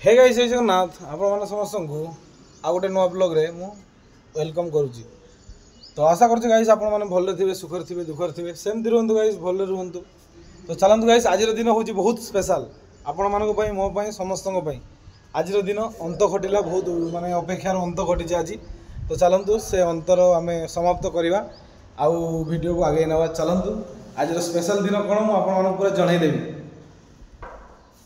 Hey guys जय जगन्नाथ आपण मैंने समस्त को आ गोटे नुआ ब्लॉग रे मु वेलकम करुच्ची। तो आशा करছি गाइस आपण मैंने भल थे सुखर थे दुखर थे सेमती रुहतु गाइस भल रुहतु। तो चलतु गाइस आज दिन हूँ बहुत स्पेशल आपण मानक मो समस्त आज दिन अंत घटिला बहुत माने अपेक्षार अंत घटी आज। तो चलतु से अंतर आम समाप्त करवा आउ वीडियो को आगे नवा। चलतु आज स्पेशल दिन कौन मुझे पूरा जनईदेवी।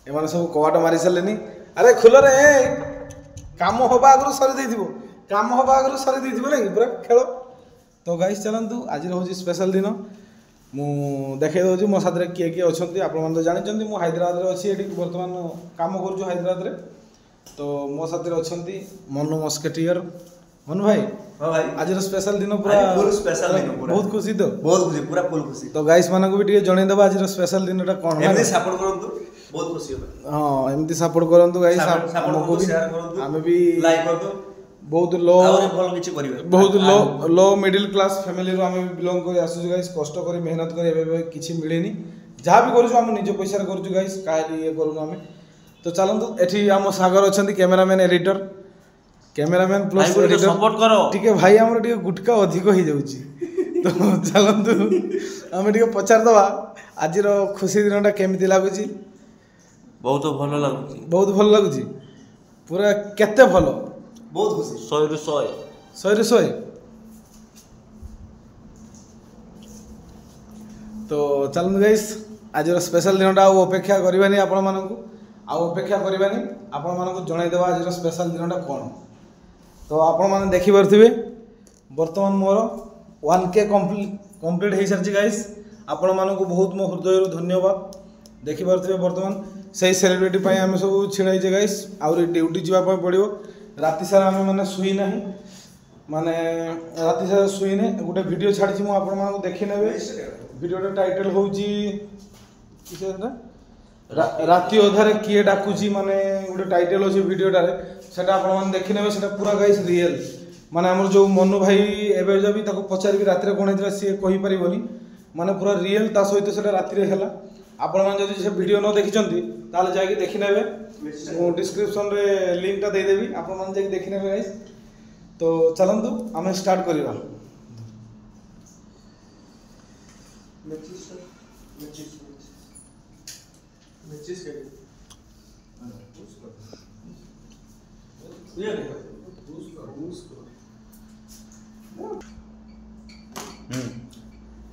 एम सब कवाट मारी सारे अरे खुल रे काम हवा आगु सरी काम हवा आगु सरी ना पूरा खेल। तो गाइस चलतु आज हूँ स्पेशल दिन मु देखे दूँ मो साथ किए किए अच्छा आप जानते मुझे हैदराबाद अच्छी ये बर्तमान कम कर हैदराबाद रे। तो मो साथ अच्छा मनु मस्केटियर मनु भाई। हाँ भाई आज स्पेशल दिन पूरा फुल स्पेशल दिन पूरा बहुत खुशी तो बहुत खुशी पूरा फुल खुशी। तो गाइस मानक भी जनईदेव आज स्पेशल दिन कौन एमती सपोर्ट करंतु बहुत खुशी होबे। हां एमती सपोर्ट करंतु गाइस हमको भी शेयर करंतु हमें भी लाइक कर दो बहुत लो और भल किछि करिवे बहुत लो मिडिल क्लास फैमिली रो हमें बिलोंग करी आसु गाइस। कष्ट करी मेहनत करी एबे किछि मिलेनी जहाँ भी करू हम निज पैसा करू गाइस काहे ये करू हमें। तो चलंतु एठी हम सागर अछंती cameraman editor cameraman plus editor support करो ठीक भाई हमर टिके गुटका अधिक हो जाउची। तो चलंतु हमें टिके पचार दवा आज रो खुशी दिनटा केमिति लागुची। बहुत भल लागुची बहुत भल लागुची पूरा केते भल बहुत खुशी 100 रु 100 100 रु 100। तो चलନ୍ତୁ गाइस आज स्पेशल दिनटा आ अपेक्षा करबानी आपण मानकु अपेक्षा करबानी आपण मानकु जणाई देबा आज स्पेशल दिनटा कोन। तो आपण माने देखि परथिबे वर्तमान मोर 1K कंप्लीट हो सारी गाइस। आपण मानकु बहुत मो हृदय धन्यवाद। देखि परथिबे वर्तमान सही सेलिब्रिटी पई आमे सब छिड़ाई जे गाइस आउरी ड्यूटी जीवा पय पड़ियो। राति सारा आमे माने सुई नाही माने राति सारा सुई ने गोटे वीडियो छाड़ी मु आपण मानकु देखि नेबे। वीडियोटा टाइटल होउची किसे ना राति अधारे किए डाकुची माने गोटे टाइटल अछि वीडियोटा रे सेटा आपण माने देखि नेबे। सेटा पूरा गाइस रियल माने हमर जो मनु भाई एबे जबी ताको पचारबी राति रे कोन हेतरा से कहि परिबोनी माने पूरा रियल ता सहित सेटा राति रे हला। आपण माने जदि से वीडियो न देखिचंती ताले जाके देखि नेबे मु डिस्क्रिप्शन रे लिंक ता दे देबी आपण माने जाके देखि नेबे गाइस। तो चलंतु आमे स्टार्ट करिवा।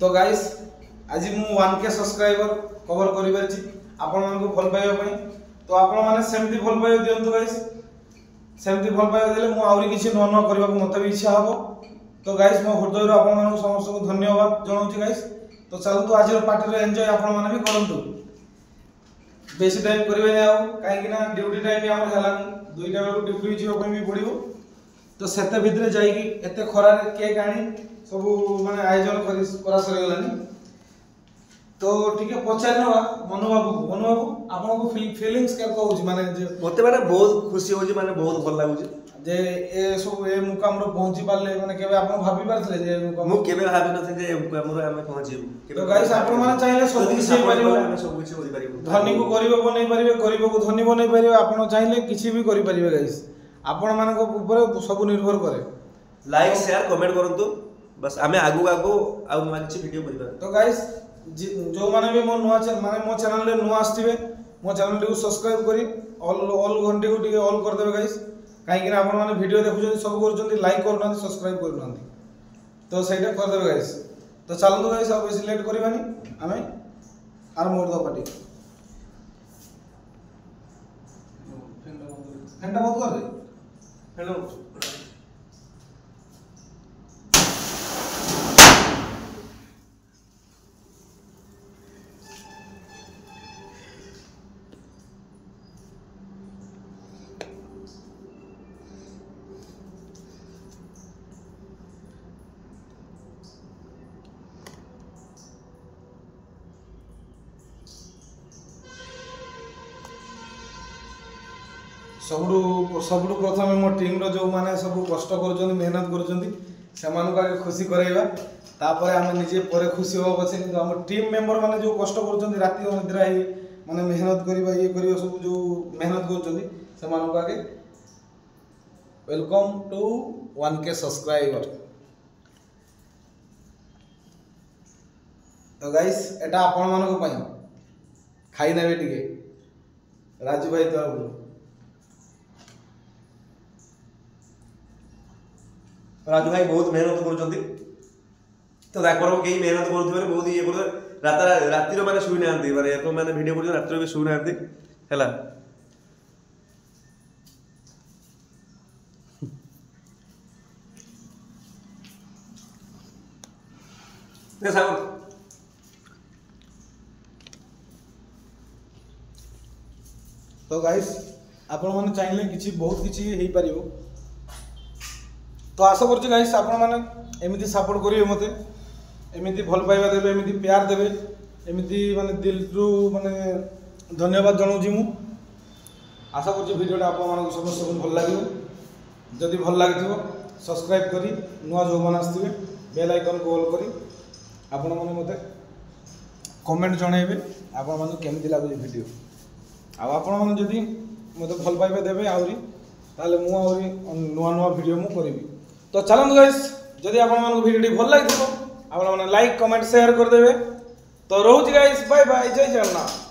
तो गाइस आज मु 1K सब्सक्राइबर कवर करि परछि आपण मानको भल पाइबा पई। तो आपण माने सेमती भल पाइबा दियंतु गाइस सेमती भल पाइबा देले मु आउरी किछि न न करबा मते भी इच्छा हबो। तो गाइस मो हृदय रो आपण मानको समस्त को धन्यवाद जणाउछि गाइस। तो चलतु आज पार्टी रे एन्जॉय आपण माने भी करंतु बेसी टाइम करबे नै आउ काहे कि ना ड्यूटी टाइम हमर हलानी 2टा बेलू ड्यूटी जीवा पई भी पड़िबो। तो सेते भितरे जाई कि एते खरा रे केक आनी सब माने आयोजन करा सरे गलानी। तो ठीक है पचार नवा मनु बाबू आपन को फीलिंग्स के कहउछि माने जे मते माने बहुत खुशी होजी माने बहुत भल लागुची जे ए सब ए मुकाम रो पहुंची पाले माने केबे आपन भाबी पारथले जे मुकाम मु केबे भाबी नथे जे मुकाम रो हमें पहुंचीबु। तो गाइस आपन माने चाहिले सब किछि परिबो हमें सब किछि होई परिबो धनी को गरीब बनै परिबे गरीब को धनी बनै परिबे आपन चाहिले किछि भी करि परिबे गाइस। आपन माने को ऊपर सब निर्भर करे। लाइक शेयर कमेंट करंतु बस हमें आगु आगु आ किछि वीडियो परिबा। तो गाइस जो माने भी मो नुआ माने मो चैनल रे नुआ आस्थिबे मो चैनल को सब्सक्राइब करी ऑल घंटी को टिके ऑल कर देबे गाइस। काहे कि आपण माने वीडियो देखुछन सब करछन लाइक करना सब्सक्राइब करना तो सेटा कर देबे गाइस। तो चलतो गाइस अब बेसी लेट करबानी हमें आरंभ कर दो पार्टी। घंटा बंद कर दे हेलो। सबुठु प्रथम मो टीम रो जो माने सब कष्ट कर मेहनत कर खुशी कराइबा तापर आम निजे पर खुशी हो पछे हम टीम मेंबर माने जो कष्ट कर राति निद्रा ମାନେ ମେହନତ କରିବା ଇଏ କରିବା ସବୁ ଯେଉଁ ମେହନତ କରୁଛନ୍ତି ସେମାନଙ୍କୁ ଆଗେ ୱେଲକମ୍ ଟୁ 1K ସବସ୍କ୍ରାଇବର। ତ ଗାଇସ୍ ଏଟା ଆପଣମାନଙ୍କ ପାଇଁ ଖାଇ ନେବେ ଟିକେ ରାଜୁ ଭାଇ ତରଫରୁ। ରାଜୁ ଭାଇ ବହୁତ ମେହନତ କରୁଛନ୍ତି ତ ତାଙ୍କର କେହି ମେହନତ କରୁଥିବାରୁ ବହୁତ ଇଏ କରୁଥିବେ ରାତିର ମାନେ ଶୋଇନାହାନ୍ତି ମାନେ ମାନେ ଭିଡ଼ିଓ କରୁଛନ୍ତି ରାତିରେ ବି ଶୋଇନାହାନ୍ତି ହେଲା। ସାଙ୍ଗ ତ ଗାଇସ୍ ଆପଣମାନେ ଚାହିଁଲେ କିଛି ବହୁତ କିଛି ହେଇପାରିବ। ତ ଆଶା କରୁଛି ଗାଇସ୍ ଆପଣମାନେ ଏମିତି ସପୋର୍ଟ କରିବେ ମୋତେ, ଏମିତି ଭଲ ପାଇବା ଦେବେ, ଏମିତି ପ୍ୟାର ଦେବେ, ଏମିତି ମାନେ ଦିଲରୁ ମାନେ ଧନ୍ୟବାଦ ଜଣାଉଛି ମୁଁ। ଆଶା କରୁଛି ଭିଡ଼ିଓଟା ଆପଣମାନଙ୍କୁ ସମସ୍ତଙ୍କୁ ଭଲ ଲାଗିବ। ଯଦି ଭଲ ଲାଗିଥିବ ସବସ୍କ୍ରାଇବ୍ କରି ନୂଆ ଯେଉଁମାନେ ଆସିଥିବେ ବେଲ୍ ଆଇକନ୍କୁ ଅଲ୍ କରି ଆପଣମାନେ ମୋତେ କମେଣ୍ଟ ଜଣାଇବେ ଆପଣମାନଙ୍କୁ କେମିତି ଲାଗୁଛି ଭିଡ଼ିଓ। ଆଉ ଆପଣମାନେ ଯଦି ମୋତେ ଭଲ ପାଇବା ଦେବେ ଆହୁରି ତାହେଲେ ମୁଁ ଆହୁରି ନୂଆ ନୂଆ ଭିଡ଼ିଓ ମୁଁ କରିବି। ତ ଚାଲନ୍ତୁ ଗାଇସ୍ ଯଦି ଆପଣମାନଙ୍କୁ ଭିଡ଼ିଓଟି ଭଲ ଲାଗିଥିବ ଆପଣମାନେ ଲାଇକ୍ କମେଣ୍ଟ ସେୟାର କରିଦେବେ। ତ ରହୁଛି ଗାଇସ୍, ବାଏ ବାଏ, ଜୟ ଜଗନ୍ନାଥ।